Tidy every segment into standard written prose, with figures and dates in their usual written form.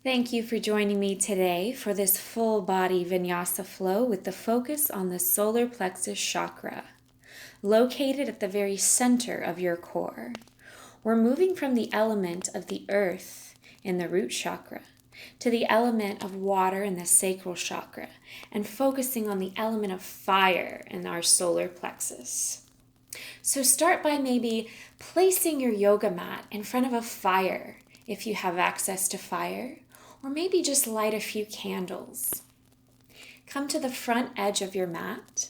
Thank you for joining me today for this full body Vinyasa flow with the focus on the Solar Plexus chakra, located at the very center of your core. We're moving from the element of the earth in the root chakra to the element of water in the sacral chakra, and focusing on the element of fire in our solar plexus. So start by maybe placing your yoga mat in front of a fire if you have access to fire, or maybe just light a few candles. Come to the front edge of your mat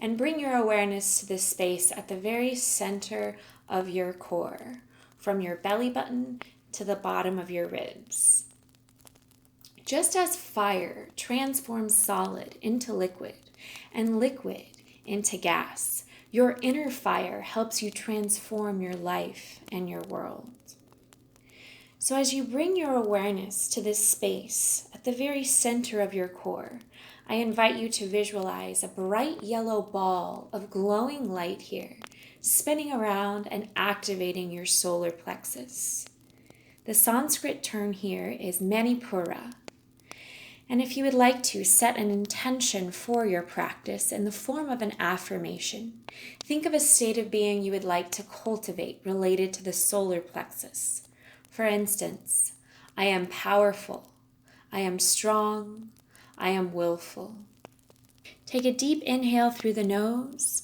and bring your awareness to this space at the very center of your core, from your belly button to the bottom of your ribs. Just as fire transforms solid into liquid and liquid into gas, your inner fire helps you transform your life and your world. So as you bring your awareness to this space at the very center of your core, I invite you to visualize a bright yellow ball of glowing light here, spinning around and activating your solar plexus. The Sanskrit term here is Manipura. And if you would like to set an intention for your practice in the form of an affirmation, think of a state of being you would like to cultivate related to the solar plexus. For instance, I am powerful, I am strong, I am willful. Take a deep inhale through the nose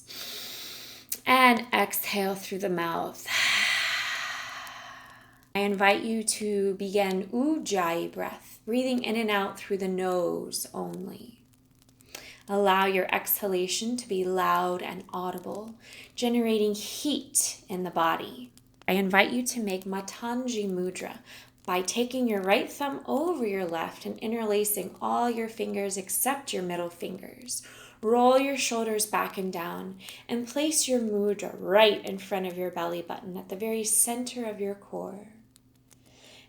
and exhale through the mouth. I invite you to begin Ujjayi breath, breathing in and out through the nose only. Allow your exhalation to be loud and audible, generating heat in the body. I invite you to make Matangi Mudra by taking your right thumb over your left and interlacing all your fingers except your middle fingers. Roll your shoulders back and down and place your mudra right in front of your belly button at the very center of your core.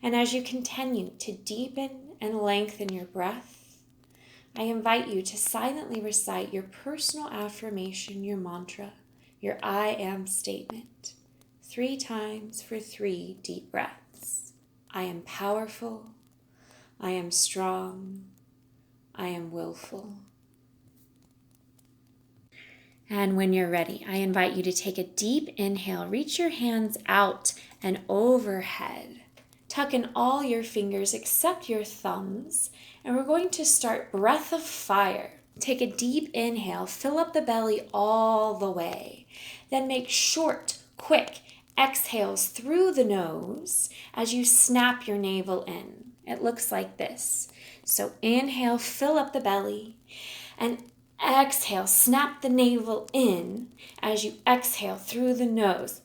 And as you continue to deepen and lengthen your breath, I invite you to silently recite your personal affirmation, your mantra, your I am statement, 3 times for 3 deep breaths. I am powerful, I am strong, I am willful. And when you're ready, I invite you to take a deep inhale, reach your hands out and overhead. Tuck in all your fingers except your thumbs, and we're going to start breath of fire. Take a deep inhale, fill up the belly all the way. Then make short, quick exhales through the nose as you snap your navel in. It looks like this. So inhale, fill up the belly, and exhale, snap the navel in as you exhale through the nose.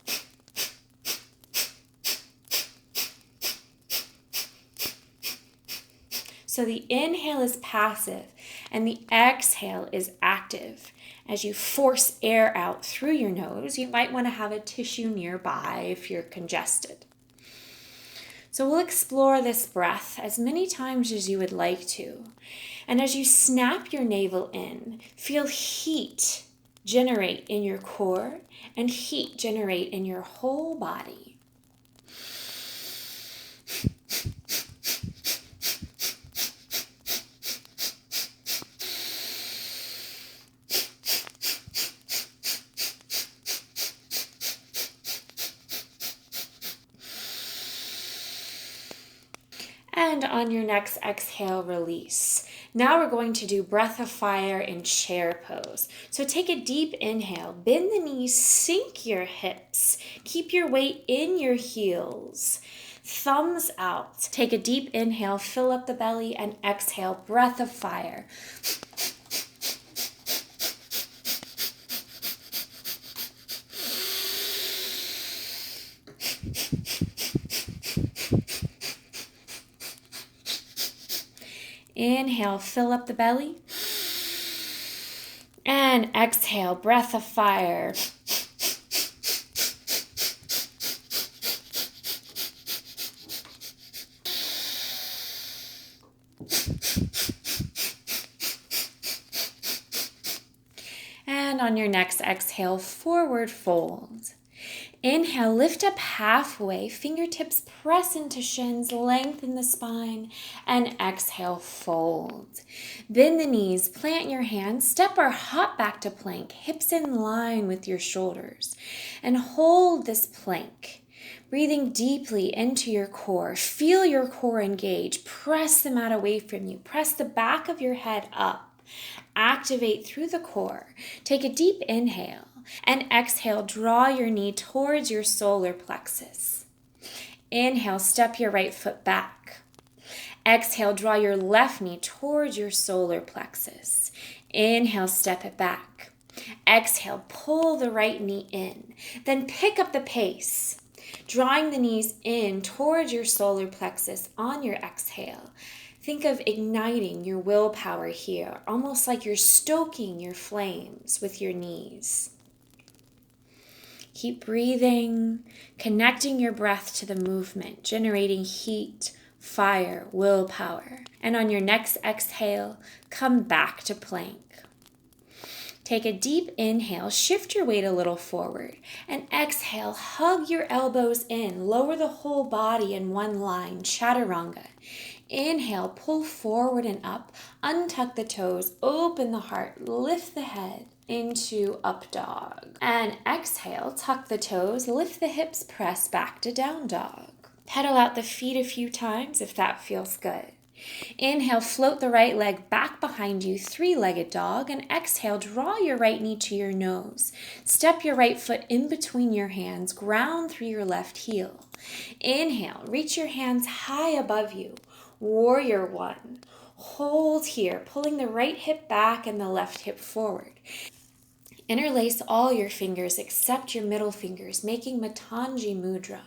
So the inhale is passive and the exhale is active. As you force air out through your nose, you might want to have a tissue nearby if you're congested. So we'll explore this breath as many times as you would like to. And as you snap your navel in, feel heat generate in your core and heat generate in your whole body. And on your next exhale, release. Now we're going to do breath of fire in chair pose. So take a deep inhale, bend the knees, sink your hips, keep your weight in your heels, thumbs out. Take a deep inhale, fill up the belly, and exhale, breath of fire. Inhale, fill up the belly. And exhale, breath of fire. And on your next exhale, forward fold. Inhale, lift up halfway, fingertips press into shins, lengthen the spine, and exhale, fold. Bend the knees, plant your hands, step or hop back to plank, hips in line with your shoulders, and hold this plank. Breathing deeply into your core. Feel your core engage. Press the mat away from you. Press the back of your head up. Activate through the core. Take a deep inhale and exhale. Draw your knee towards your solar plexus. Inhale, step your right foot back. Exhale, draw your left knee towards your solar plexus. Inhale, step it back. Exhale, pull the right knee in. Then pick up the pace, drawing the knees in towards your solar plexus on your exhale. Think of igniting your willpower here, almost like you're stoking your flames with your knees. Keep breathing, connecting your breath to the movement, generating heat, fire, willpower. And on your next exhale, come back to plank. Take a deep inhale, shift your weight a little forward, and exhale, hug your elbows in, lower the whole body in one line, Chaturanga. Inhale, pull forward and up, untuck the toes, open the heart, lift the head into up dog. And exhale, tuck the toes, lift the hips, press back to down dog. Pedal out the feet a few times if that feels good. Inhale, float the right leg back behind you, three-legged dog, and exhale, draw your right knee to your nose. Step your right foot in between your hands, ground through your left heel. Inhale, reach your hands high above you, warrior one. Hold here, pulling the right hip back and the left hip forward. Interlace all your fingers except your middle fingers, making Matangi Mudra.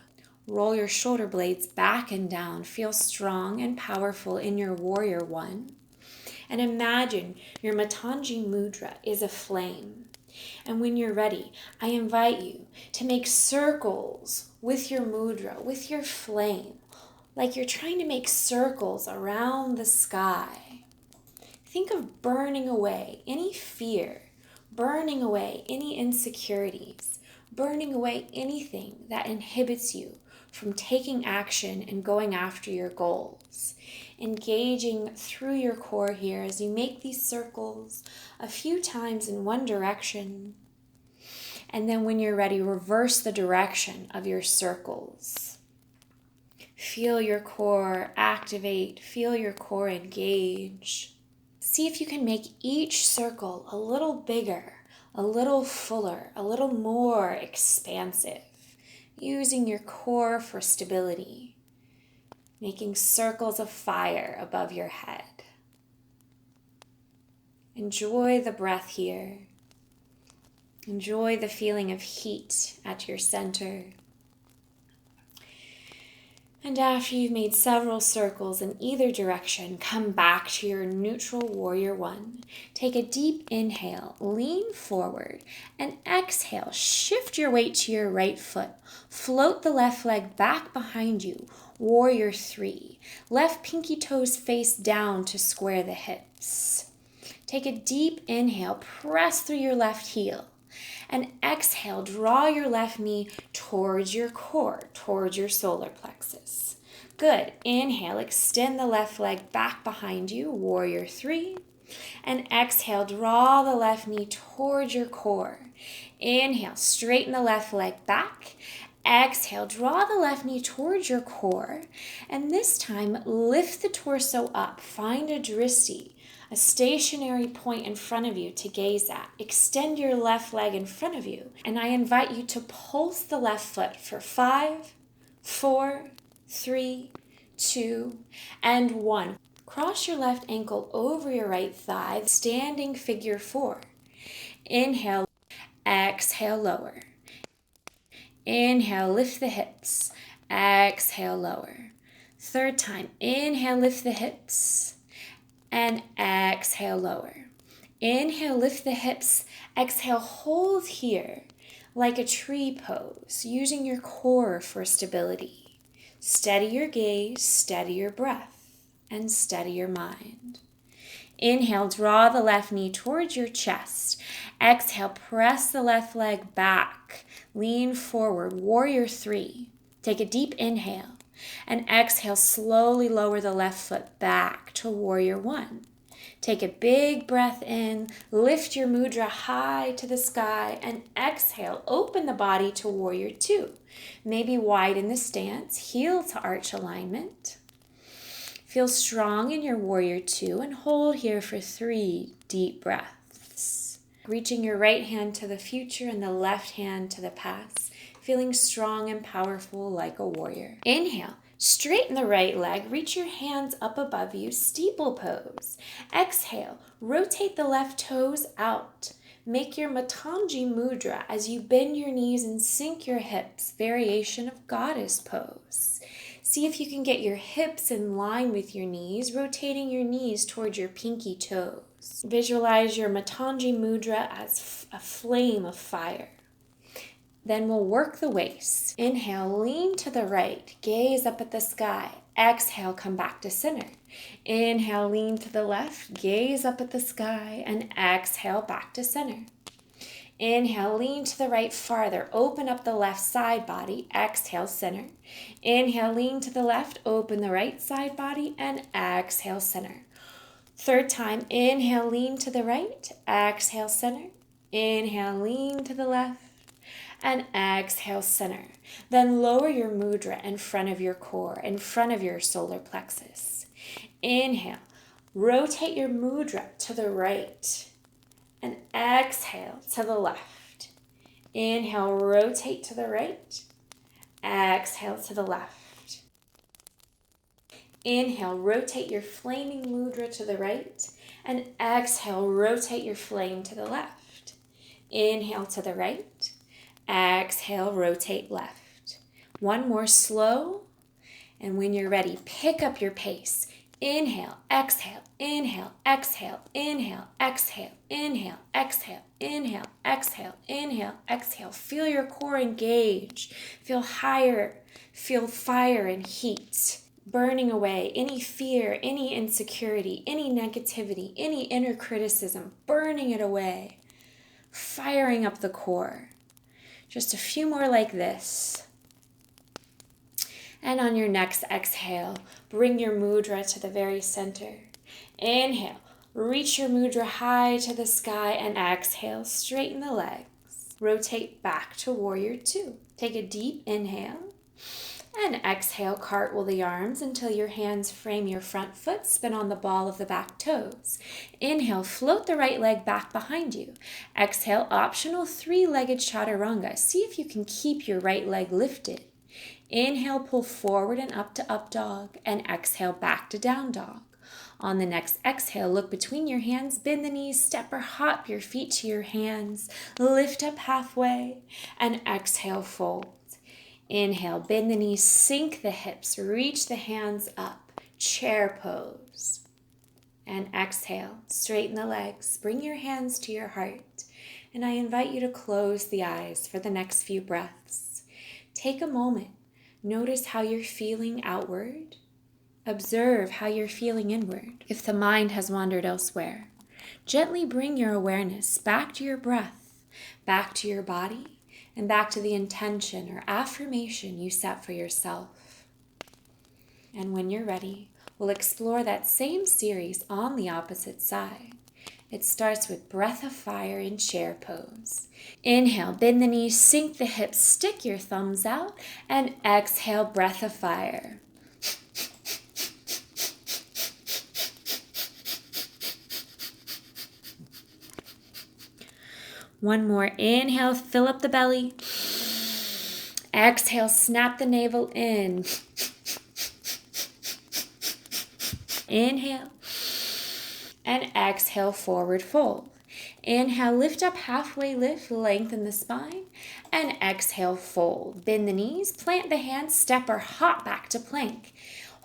Roll your shoulder blades back and down. Feel strong and powerful in your warrior one. And imagine your Matangi Mudra is a flame. And when you're ready, I invite you to make circles with your mudra, with your flame, like you're trying to make circles around the sky. Think of burning away any fear, burning away any insecurities, burning away anything that inhibits you from taking action and going after your goals. Engaging through your core here as you make these circles a few times in one direction. And then when you're ready, reverse the direction of your circles. Feel your core activate, feel your core engage. See if you can make each circle a little bigger, a little fuller, a little more expansive. Using your core for stability, making circles of fire above your head. Enjoy the breath here. Enjoy the feeling of heat at your center. And after you've made several circles in either direction, come back to your neutral warrior one. Take a deep inhale, lean forward, and exhale. Shift your weight to your right foot. Float the left leg back behind you, warrior three. Left pinky toes face down to square the hips. Take a deep inhale, press through your left heel. And exhale, draw your left knee towards your core, towards your solar plexus. Good. Inhale, extend the left leg back behind you, warrior three. And exhale, draw the left knee towards your core. Inhale, straighten the left leg back. Exhale, draw the left knee towards your core. And this time, lift the torso up. Find a dristi, a stationary point in front of you to gaze at. Extend your left leg in front of you. And I invite you to pulse the left foot for 5, 4, 3, 2, and 1. Cross your left ankle over your right thigh, standing figure 4. Inhale, exhale, lower. Inhale, lift the hips. Exhale, lower. Third time, inhale, lift the hips. And exhale, lower. Inhale, lift the hips. Exhale, hold here like a tree pose, using your core for stability. Steady your gaze, steady your breath, and steady your mind. Inhale, draw the left knee towards your chest. Exhale, press the left leg back. Lean forward, warrior three. Take a deep inhale. And exhale, slowly lower the left foot back to warrior one. Take a big breath in, lift your mudra high to the sky, and exhale, open the body to warrior two. Maybe widen the stance, heel to arch alignment. Feel strong in your warrior two and hold here for 3 deep breaths. Reaching your right hand to the future and the left hand to the past, feeling strong and powerful like a warrior. Inhale. Straighten the right leg, reach your hands up above you, steeple pose. Exhale, rotate the left toes out. Make your Matangi Mudra as you bend your knees and sink your hips, variation of goddess pose. See if you can get your hips in line with your knees, rotating your knees towards your pinky toes. Visualize your Matangi Mudra as a flame of fire. Then we'll work the waist. Inhale, lean to the right, gaze up at the sky. Exhale, come back to center. Inhale, lean to the left, gaze up at the sky, and exhale, back to center. Inhale, lean to the right farther, open up the left side body, exhale, center. Inhale, lean to the left, open the right side body, and exhale, center. Third time, inhale, lean to the right, exhale, center. Inhale, lean to the left, and exhale, center. Then lower your mudra in front of your core, in front of your solar plexus. Inhale, rotate your mudra to the right, and exhale to the left. Inhale, rotate to the right, exhale to the left. Inhale, rotate your flaming mudra to the right, and exhale, rotate your flame to the left. Inhale to the right, exhale, rotate left. One more slow, and when you're ready, pick up your pace. Inhale, exhale, inhale, exhale, inhale, exhale, inhale, exhale, inhale, exhale, inhale, exhale. Feel your core engage. Feel higher. Feel fire and heat burning away any fear, any insecurity, any negativity, any inner criticism, burning it away, firing up the core. Just a few more like this. And on your next exhale, bring your mudra to the very center. Inhale, reach your mudra high to the sky, and exhale, straighten the legs. Rotate back to warrior two. Take a deep inhale, and exhale, cartwheel the arms until your hands frame your front foot, spin on the ball of the back toes. Inhale, float the right leg back behind you. Exhale, optional 3-legged Chaturanga. See if you can keep your right leg lifted. Inhale, pull forward and up to up dog, and exhale, back to down dog. On the next exhale, look between your hands, bend the knees, step or hop your feet to your hands, lift up halfway, and exhale, fold. Inhale, bend the knees, sink the hips, reach the hands up, chair pose. And exhale, straighten the legs, bring your hands to your heart, and I invite you to close the eyes for the next few breaths. Take a moment. Notice how you're feeling outward. Observe how you're feeling inward. If the mind has wandered elsewhere, gently bring your awareness back to your breath, back to your body, and back to the intention or affirmation you set for yourself. And when you're ready, we'll explore that same series on the opposite side. It starts with breath of fire in chair pose. Inhale, bend the knees, sink the hips, stick your thumbs out, and exhale, breath of fire. One more. Inhale, fill up the belly. Exhale, snap the navel in. Inhale. And exhale, forward fold. Inhale, lift up, halfway lift, lengthen the spine. And exhale, fold. Bend the knees, plant the hands, step or hop back to plank.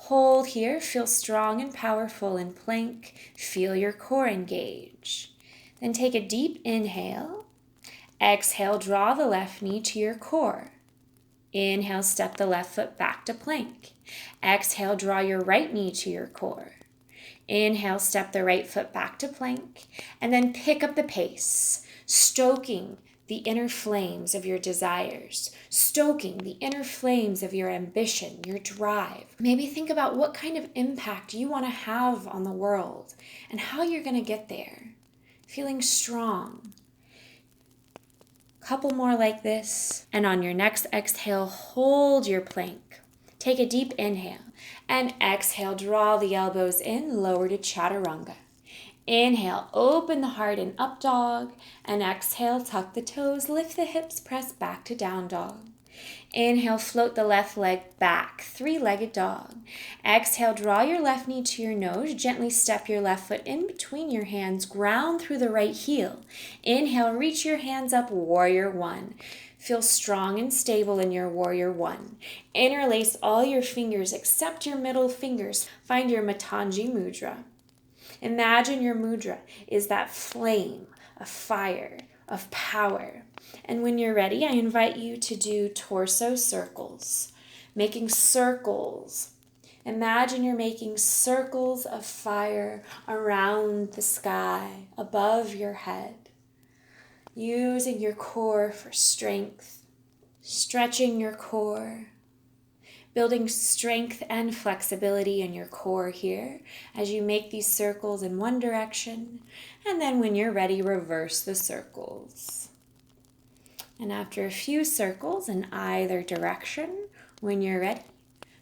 Hold here, feel strong and powerful in plank. Feel your core engage. Then take a deep inhale. Exhale, draw the left knee to your core. Inhale, step the left foot back to plank. Exhale, draw your right knee to your core. Inhale, step the right foot back to plank, and then pick up the pace, stoking the inner flames of your desires, stoking the inner flames of your ambition, your drive. Maybe think about what kind of impact you want to have on the world and how you're going to get there. Feeling strong. Couple more like this. And on your next exhale, hold your plank. Take a deep inhale and exhale, draw the elbows in, lower to Chaturanga. Inhale, open the heart in up dog, and exhale, tuck the toes, lift the hips, press back to down dog. Inhale, float the left leg back, three-legged dog. Exhale, draw your left knee to your nose, gently step your left foot in between your hands, ground through the right heel. Inhale, reach your hands up, warrior one. Feel strong and stable in your warrior one. Interlace all your fingers except your middle fingers. Find your Matangi Mudra. Imagine your mudra is that flame of fire, of power. And when you're ready, I invite you to do torso circles, making circles. Imagine you're making circles of fire around the sky, above your head, using your core for strength, stretching your core, building strength and flexibility in your core here as you make these circles in one direction, and then when you're ready, reverse the circles. And after a few circles in either direction, when you're ready,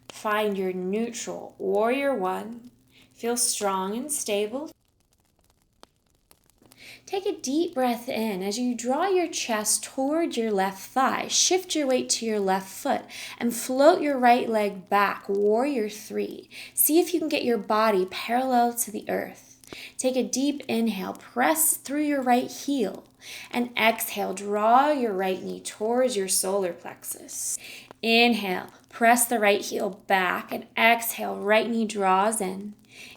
find your neutral warrior one. Feel strong and stable. Take a deep breath in as you draw your chest toward your left thigh. Shift your weight to your left foot and float your right leg back, warrior three. See if you can get your body parallel to the earth. Take a deep inhale, press through your right heel, and exhale, draw your right knee towards your solar plexus. Inhale, press the right heel back, and exhale, right knee draws in.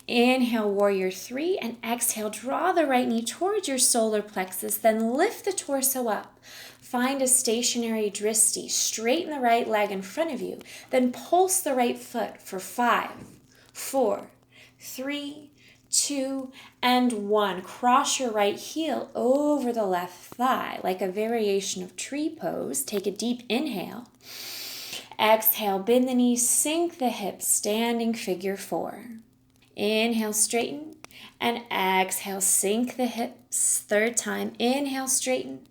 Inhale, warrior three, and exhale, draw the right knee towards your solar plexus, then lift the torso up. Find a stationary dristi, straighten the right leg in front of you, then pulse the right foot for 5, 4, 3, 2, and 1. Cross your right heel over the left thigh like a variation of tree pose. Take a deep inhale. Exhale, bend the knees, sink the hips, standing figure 4. Inhale, straighten, and exhale, sink the hips. Third time, inhale, straighten,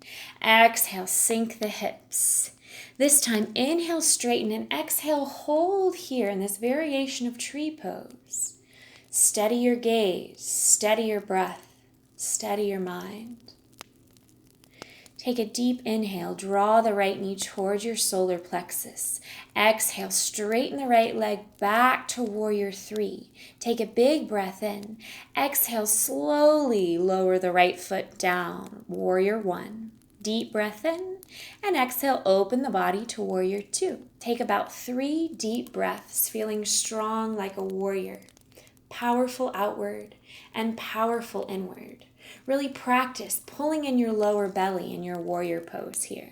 exhale, sink the hips. This time, inhale, straighten, and exhale, hold here in this variation of tree pose. Steady your gaze, steady your breath, steady your mind. Take a deep inhale, draw the right knee towards your solar plexus. Exhale, straighten the right leg back to warrior three. Take a big breath in. Exhale, slowly lower the right foot down, warrior one. Deep breath in, and exhale, open the body to warrior two. Take about 3 deep breaths, feeling strong like a warrior. Powerful outward and powerful inward. Really practice pulling in your lower belly in your warrior pose here.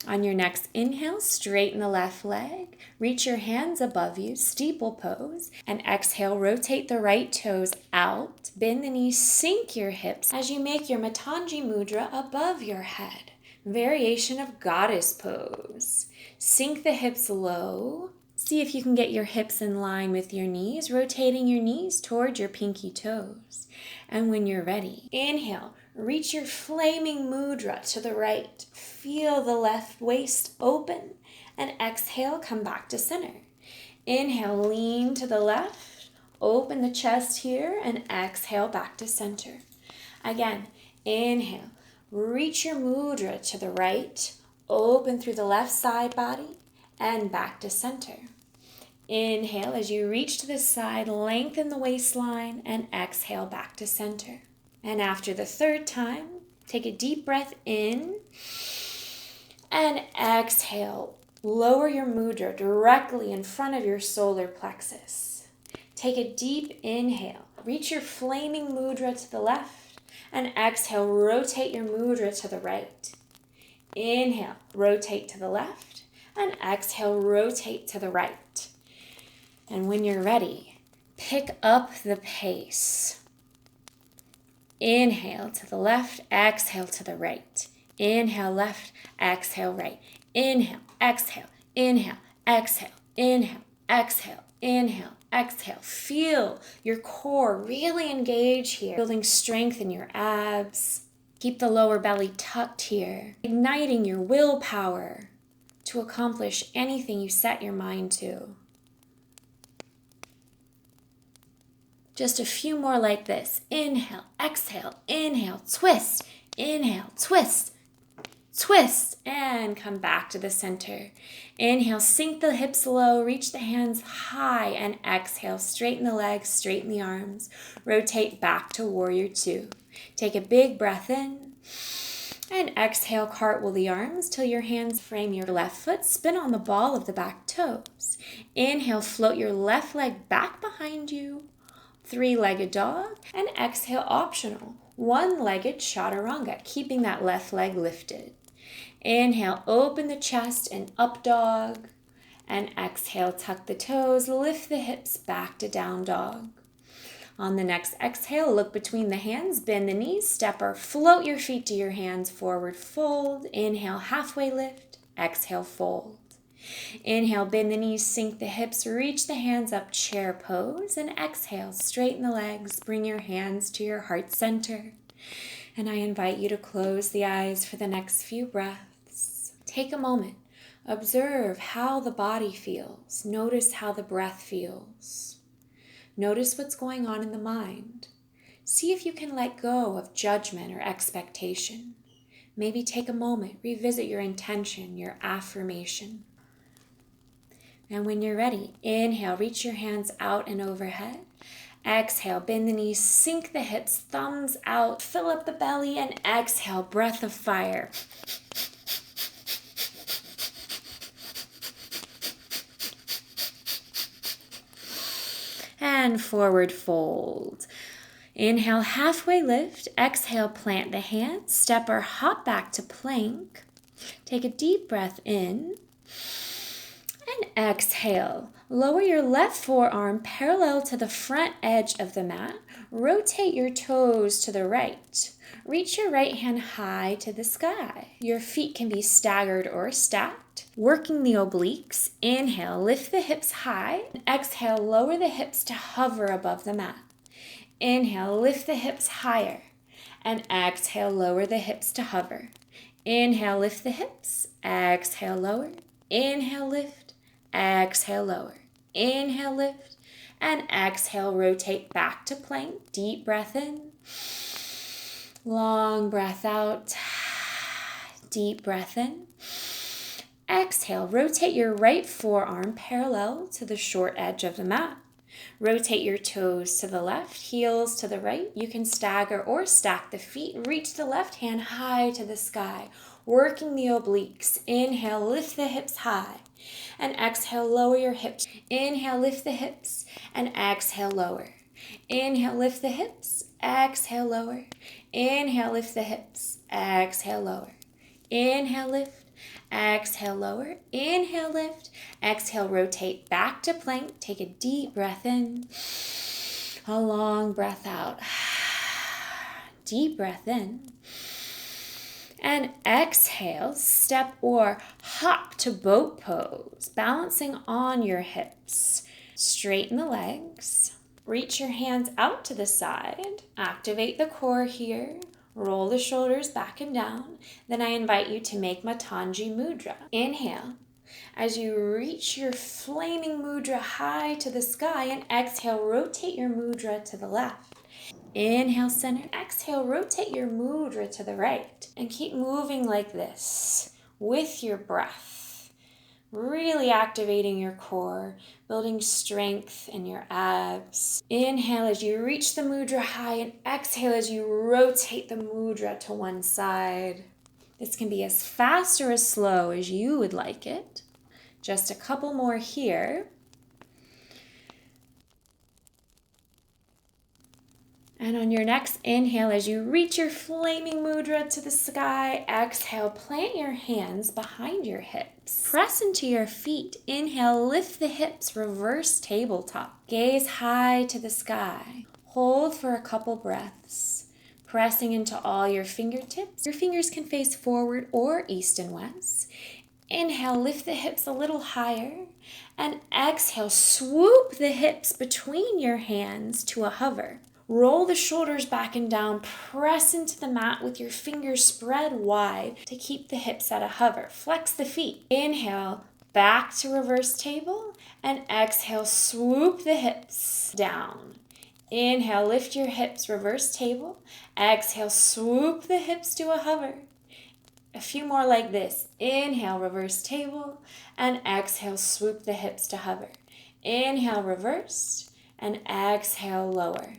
On your next inhale, straighten the left leg, reach your hands above you, steeple pose, and exhale, rotate the right toes out, bend the knees, sink your hips as you make your Matangi Mudra above your head. Variation of goddess pose. Sink the hips low. See if you can get your hips in line with your knees, rotating your knees towards your pinky toes. And when you're ready, inhale, reach your flaming mudra to the right. Feel the left waist open, and exhale, come back to center. Inhale, lean to the left, open the chest here, and exhale, back to center. Again, inhale, reach your mudra to the right, open through the left side body, and back to center. Inhale as you reach to the side, lengthen the waistline, and exhale back to center. And after the third time, take a deep breath in, and exhale. Lower your mudra directly in front of your solar plexus. Take a deep inhale. Reach your flaming mudra to the left, and exhale, rotate your mudra to the right. Inhale, rotate to the left, and exhale, rotate to the right. And when you're ready, pick up the pace. Inhale to the left, exhale to the right. Inhale left, exhale right. Inhale, exhale, inhale, exhale, inhale, exhale, inhale, exhale. Feel your core really engage here, building strength in your abs. Keep the lower belly tucked here, igniting your willpower to accomplish anything you set your mind to. Just a few more like this. Inhale, exhale, inhale, twist, inhale, twist, twist, and come back to the center. Inhale, sink the hips low, reach the hands high, and exhale, straighten the legs, straighten the arms. Rotate back to warrior two. Take a big breath in, and exhale, cartwheel the arms till your hands frame your left foot. Spin on the ball of the back toes. Inhale, float your left leg back behind you. Three-legged dog, and exhale, optional, one-legged chaturanga, keeping that left leg lifted. Inhale, open the chest and up dog, and exhale, tuck the toes, lift the hips back to down dog. On the next exhale, look between the hands, bend the knees, step or float your feet to your hands, forward fold. Inhale, halfway lift, exhale, fold. Inhale, bend the knees, sink the hips, reach the hands up, chair pose, and exhale, straighten the legs, bring your hands to your heart center. And I invite you to close the eyes for the next few breaths. Take a moment, observe how the body feels, notice how the breath feels. Notice what's going on in the mind. See if you can let go of judgment or expectation. Maybe take a moment, revisit your intention, your affirmation. And when you're ready, inhale, reach your hands out and overhead. Exhale, bend the knees, sink the hips, thumbs out, fill up the belly, and exhale, breath of fire. And forward fold. Inhale, halfway lift. Exhale, plant the hands, step or hop back to plank. Take a deep breath in. And exhale, lower your left forearm parallel to the front edge of the mat. Rotate your toes to the right. Reach your right hand high to the sky. Your feet can be staggered or stacked. Working the obliques. Inhale, lift the hips high. Exhale, lower the hips to hover above the mat. Inhale, lift the hips higher. And exhale, lower the hips to hover. Inhale, lift the hips. Exhale, lower. Inhale, lift. Exhale, lower. Inhale, lift. And exhale, rotate back to plank. Deep breath in. Long breath out. Deep breath in. Exhale, rotate your right forearm parallel to the short edge of the mat. Rotate your toes to the left, heels to the right. You can stagger or stack the feet. Reach the left hand high to the sky. Working the obliques. Inhale, lift the hips high. And exhale, lower your hips. Inhale, lift the hips. And exhale, lower. Inhale, lift the hips. Exhale, lower. Inhale, lift the hips. Exhale, lower. Inhale, lift. Exhale, lower. Inhale, lift. Exhale, rotate back to plank. Take a deep breath in. A long breath out. Deep breath in. And exhale, step or hop to boat pose, balancing on your hips. Straighten the legs. Reach your hands out to the side. Activate the core here. Roll the shoulders back and down. Then I invite you to make Matangi Mudra. Inhale as you reach your flaming mudra high to the sky, and exhale, rotate your mudra to the left. Inhale, center. Exhale, rotate your mudra to the right. And keep moving like this with your breath. Really activating your core, building strength in your abs. Inhale as you reach the mudra high, and exhale as you rotate the mudra to one side. This can be as fast or as slow as you would like it. Just a couple more here. And on your next inhale, as you reach your flaming mudra to the sky, exhale, plant your hands behind your hips. Press into your feet. Inhale, lift the hips, reverse tabletop. Gaze high to the sky. Hold for a couple breaths. pressing into all your fingertips. Your fingers can face forward or east and west. Inhale, lift the hips a little higher. And exhale, swoop the hips between your hands to a hover. Roll the shoulders back and down. Press into the mat with your fingers spread wide to keep the hips at a hover. Flex the feet. Inhale, back to reverse table. And exhale, swoop the hips down. Inhale, lift your hips, reverse table. Exhale, swoop the hips to a hover. A few more like this. Inhale, reverse table, and exhale, swoop the hips to hover. Inhale, reverse, and exhale, lower.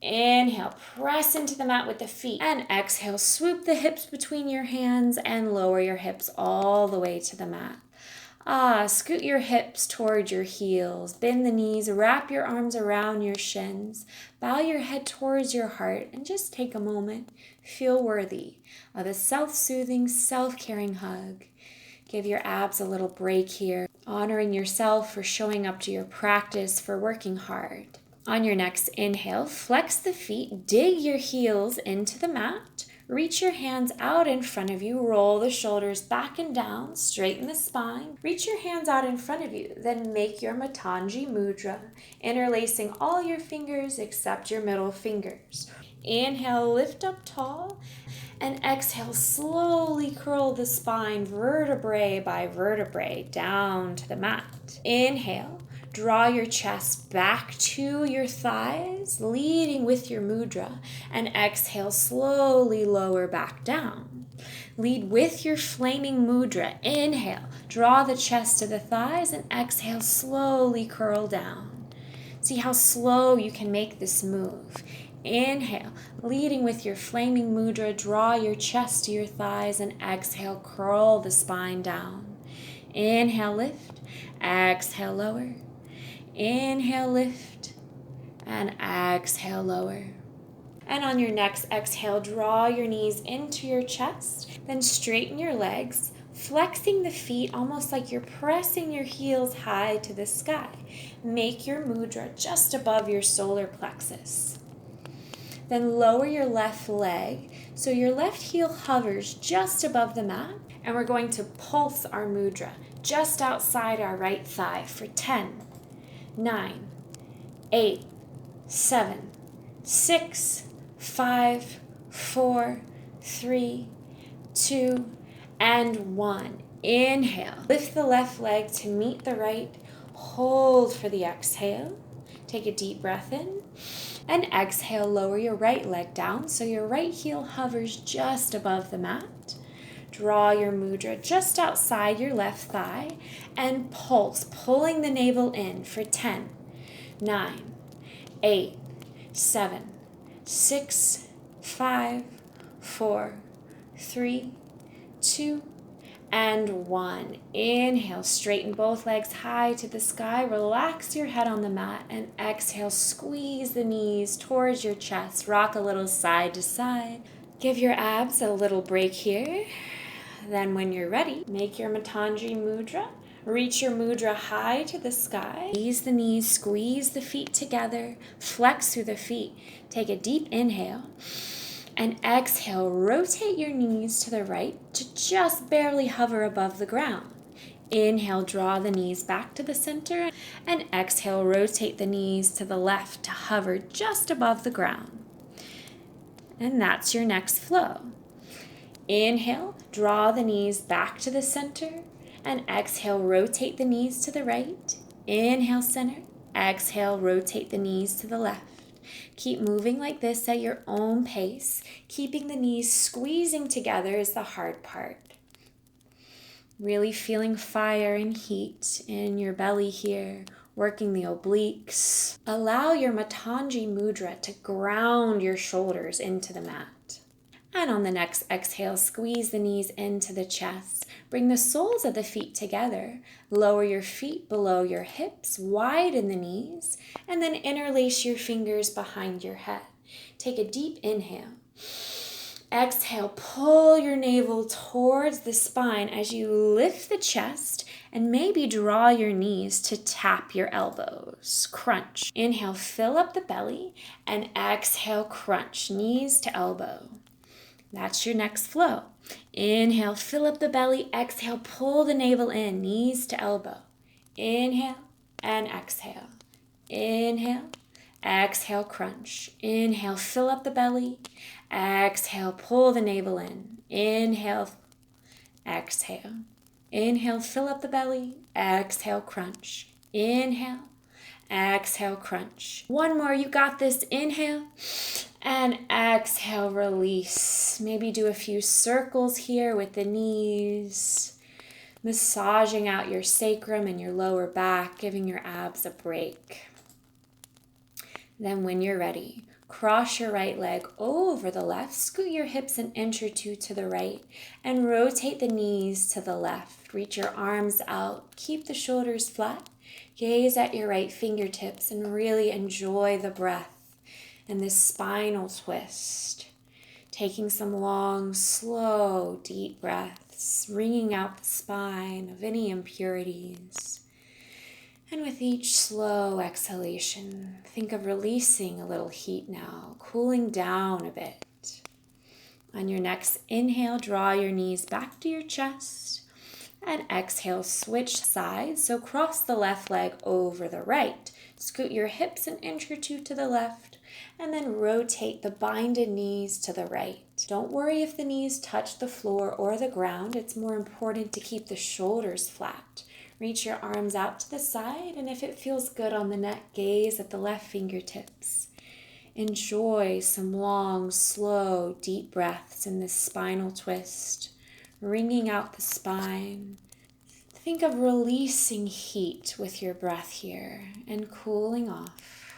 Inhale, press into the mat with the feet, and exhale, swoop the hips between your hands and lower your hips all the way to the mat. Scoot your hips toward your heels, bend the knees, wrap your arms around your shins, bow your head towards your heart, and just take a moment. Feel worthy of a self-soothing, self-caring hug. Give your abs a little break here, honoring yourself for showing up to your practice, for working hard. On your next inhale, flex the feet, dig your heels into the mat. Reach your hands out in front of you, roll the shoulders back and down, straighten the spine. Reach your hands out in front of you, then make your Matangi Mudra, interlacing all your fingers except your middle fingers. Inhale, lift up tall, and exhale, slowly curl the spine vertebrae by vertebrae down to the mat. Inhale. Draw your chest back to your thighs, leading with your mudra, and exhale, slowly lower back down. Lead with your flaming mudra. Inhale, draw the chest to the thighs, and exhale, slowly curl down. See how slow you can make this move. Inhale, leading with your flaming mudra, draw your chest to your thighs, and exhale, curl the spine down. Inhale, lift, exhale, lower. Inhale, lift, and exhale, lower. And on your next exhale, draw your knees into your chest, then straighten your legs, flexing the feet almost like you're pressing your heels high to the sky. Make your mudra just above your solar plexus. Then lower your left leg so your left heel hovers just above the mat, and we're going to pulse our mudra just outside our right thigh for 10, 9, 8, 7, 6, 5, 4, 3, 2, and 1. Inhale. Lift the left leg to meet the right. Hold for the exhale. Take a deep breath in. And exhale, lower your right leg down so your right heel hovers just above the mat. Draw your mudra just outside your left thigh and pulse, pulling the navel in for 10, 9, 8, 7, 6, 5, 4, 3, 2, and 1. Inhale, straighten both legs high to the sky. Relax your head on the mat and exhale, squeeze the knees towards your chest. Rock a little side to side. Give your abs a little break here. Then when you're ready, make your Matangi Mudra. Reach your mudra high to the sky. Ease the knees, squeeze the feet together, flex through the feet. Take a deep inhale and exhale. Rotate your knees to the right to just barely hover above the ground. Inhale, draw the knees back to the center, and exhale, rotate the knees to the left to hover just above the ground. And that's your next flow. Inhale, draw the knees back to the center, and exhale, rotate the knees to the right. Inhale, center. Exhale, rotate the knees to the left. Keep moving like this at your own pace. Keeping the knees squeezing together is the hard part. Really feeling fire and heat in your belly here, working the obliques. Allow your Matangi Mudra to ground your shoulders into the mat. And on the next exhale, squeeze the knees into the chest. Bring the soles of the feet together. Lower your feet below your hips, widen the knees, and then interlace your fingers behind your head. Take a deep inhale. Exhale, pull your navel towards the spine as you lift the chest and maybe draw your knees to tap your elbows. Crunch. Inhale, fill up the belly, and exhale, crunch, knees to elbow. That's your next flow. Inhale, fill up the belly. Exhale, pull the navel in, knees to elbow. Inhale and exhale. Inhale, exhale, crunch. Inhale, fill up the belly. Exhale, pull the navel in. Inhale, exhale. Inhale, fill up the belly. Exhale, crunch. Inhale, exhale, crunch. One more, you got this. Inhale and exhale, release. Maybe do a few circles here with the knees, massaging out your sacrum and your lower back, giving your abs a break. Then when you're ready, cross your right leg over the left, scoot your hips an inch or two to the right, and rotate the knees to the left. Reach your arms out, keep the shoulders flat, gaze at your right fingertips, and really enjoy the breath and this spinal twist. Taking some long, slow, deep breaths, wringing out the spine of any impurities. And with each slow exhalation, think of releasing a little heat now, cooling down a bit. On your next inhale, draw your knees back to your chest. And exhale, switch sides. So cross the left leg over the right. Scoot your hips an inch or two to the left. And then rotate the binded knees to the right. Don't worry if the knees touch the floor or the ground. It's more important to keep the shoulders flat. Reach your arms out to the side, and if it feels good on the neck, gaze at the left fingertips. Enjoy some long, slow, deep breaths in this spinal twist, wringing out the spine. Think of releasing heat with your breath here and cooling off.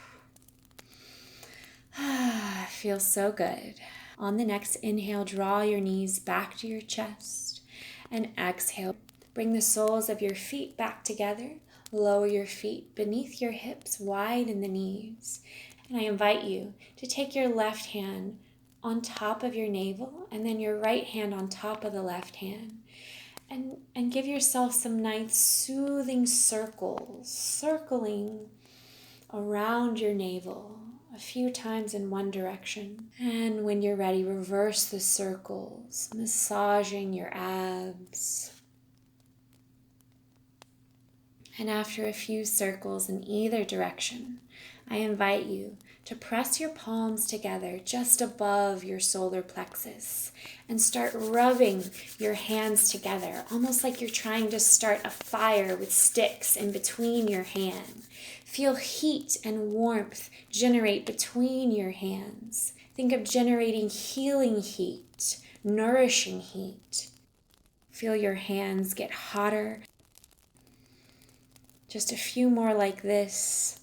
Feels so good. On the next inhale, draw your knees back to your chest, and exhale. Bring the soles of your feet back together. Lower your feet beneath your hips, widen the knees. And I invite you to take your left hand on top of your navel and then your right hand on top of the left hand. And give yourself some nice soothing circles, circling around your navel a few times in one direction. And when you're ready, reverse the circles, massaging your abs. And after a few circles in either direction, I invite you to press your palms together just above your solar plexus and start rubbing your hands together, almost like you're trying to start a fire with sticks in between your hand. Feel heat and warmth generate between your hands. Think of generating healing heat, nourishing heat. Feel your hands get hotter. Just a few more like this.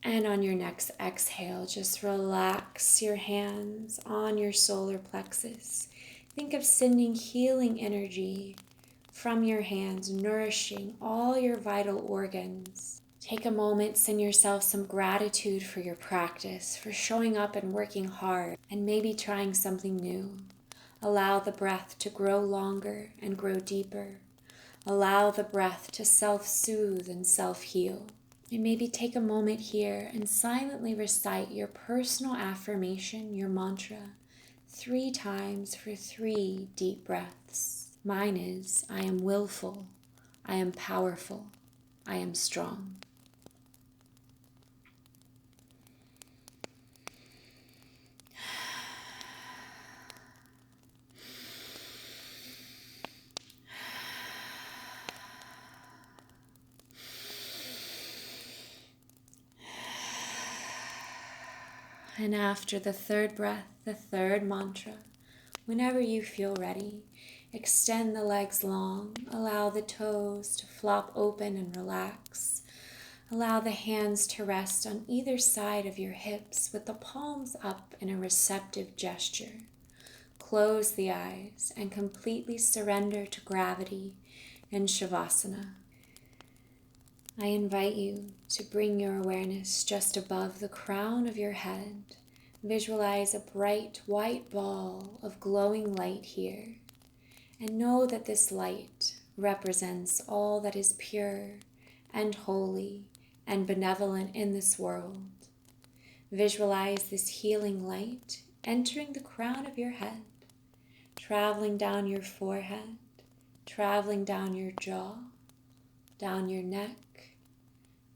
And on your next exhale, just relax your hands on your solar plexus. Think of sending healing energy from your hands, nourishing all your vital organs. Take a moment, send yourself some gratitude for your practice, for showing up and working hard, and maybe trying something new. Allow the breath to grow longer and grow deeper. Allow the breath to self-soothe and self-heal. And maybe take a moment here and silently recite your personal affirmation, your mantra, 3 times for 3 deep breaths. Mine is, I am willful, I am powerful, I am strong. And after the 3rd breath, the 3rd mantra, whenever you feel ready, extend the legs long, allow the toes to flop open and relax. Allow the hands to rest on either side of your hips with the palms up in a receptive gesture. Close the eyes and completely surrender to gravity in Shavasana. I invite you to bring your awareness just above the crown of your head, Visualize a bright white ball of glowing light here, and know that this light represents all that is pure and holy and benevolent in this world. Visualize this healing light entering the crown of your head, traveling down your forehead, traveling down your jaw, down your neck,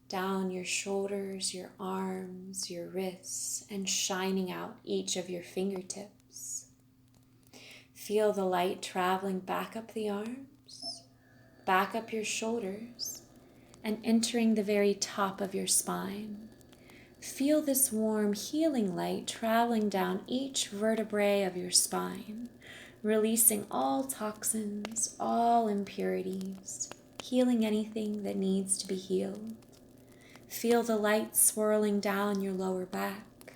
down your shoulders, your arms, your wrists, and shining out each of your fingertips. Feel the light traveling back up the arms, back up your shoulders, and entering the very top of your spine. Feel this warm healing light traveling down each vertebrae of your spine, releasing all toxins, all impurities, healing anything that needs to be healed. Feel the light swirling down your lower back,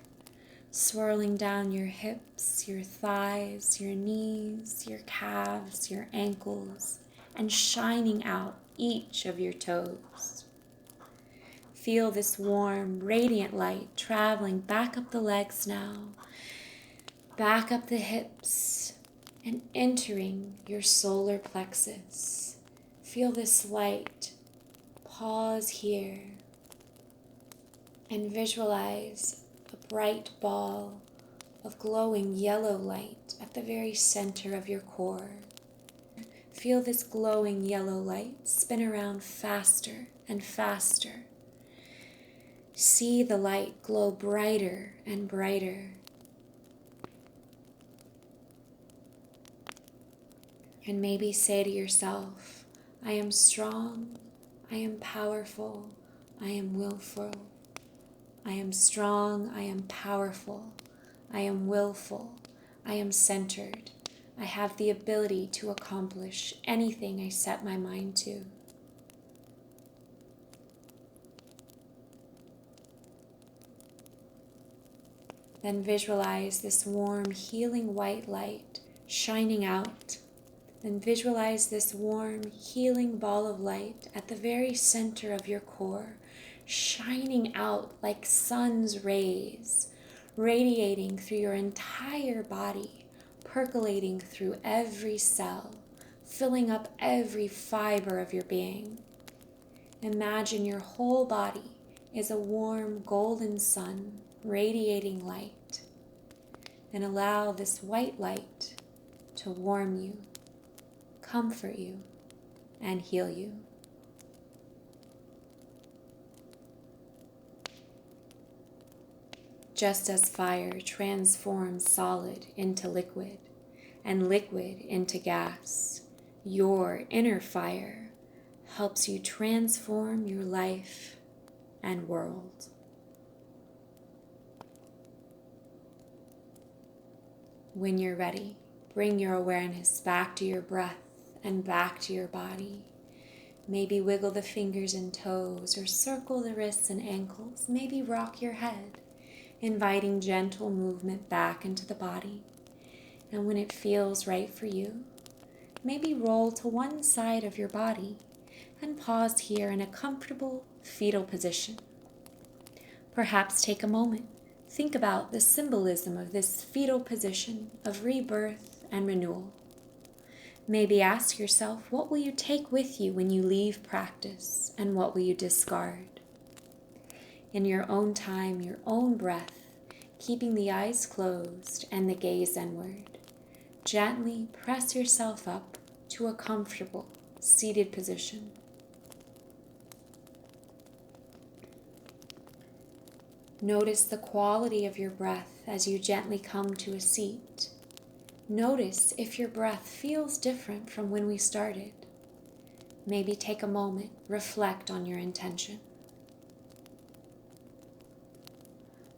swirling down your hips, your thighs, your knees, your calves, your ankles, and shining out each of your toes. Feel this warm, radiant light traveling back up the legs now, back up the hips, and entering your solar plexus. Feel this light. Pause here and visualize a bright ball of glowing yellow light at the very center of your core. Feel this glowing yellow light spin around faster and faster. See the light glow brighter and brighter. And maybe say to yourself, I am strong, I am powerful, I am willful. I am strong, I am powerful, I am willful, I am centered. I have the ability to accomplish anything I set my mind to. Then visualize this warm, healing white light shining out. Then visualize this warm, healing ball of light at the very center of your core, shining out like sun's rays, radiating through your entire body, percolating through every cell, filling up every fiber of your being. Imagine your whole body is a warm golden sun radiating light, and allow this white light to warm you, comfort you, and heal you. Just as fire transforms solid into liquid and liquid into gas, your inner fire helps you transform your life and world. When you're ready, bring your awareness back to your breath and back to your body. Maybe wiggle the fingers and toes or circle the wrists and ankles. Maybe rock your head, inviting gentle movement back into the body. And when it feels right for you, maybe roll to one side of your body and pause here in a comfortable fetal position. Perhaps take a moment. Think about the symbolism of this fetal position of rebirth and renewal. Maybe ask yourself, what will you take with you when you leave practice, and what will you discard? In your own time, your own breath, keeping the eyes closed and the gaze inward, gently press yourself up to a comfortable seated position. Notice the quality of your breath as you gently come to a seat. Notice if your breath feels different from when we started. Maybe take a moment, reflect on your intention.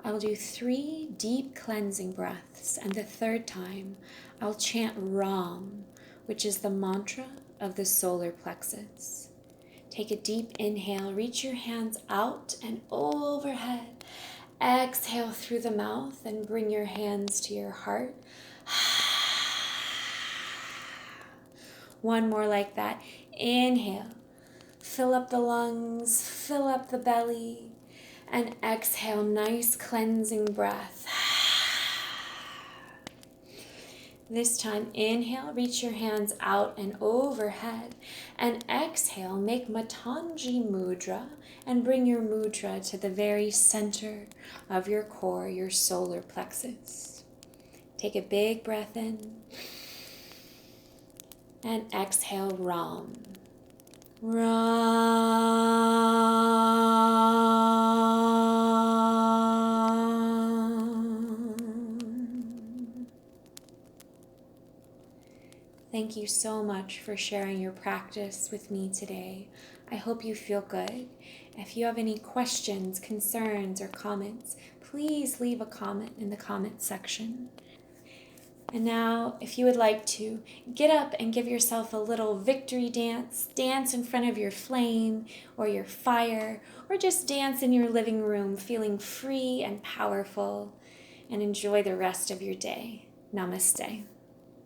I'll do 3 deep cleansing breaths, and the third time I'll chant Ram, which is the mantra of the solar plexus. Take a deep inhale, reach your hands out and overhead. Exhale through the mouth and bring your hands to your heart. One more like that. Inhale, fill up the lungs, fill up the belly, and exhale, nice cleansing breath. This time, inhale, reach your hands out and overhead. And exhale, make Matangi Mudra and bring your mudra to the very center of your core, your solar plexus. Take a big breath in. And exhale, Ram. Ram. Thank you so much for sharing your practice with me today. I hope you feel good. If you have any questions, concerns, or comments, please leave a comment in the comment section. And now, if you would like to, get up and give yourself a little victory dance. Dance in front of your flame or your fire, or just dance in your living room, feeling free and powerful, and enjoy the rest of your day. Namaste.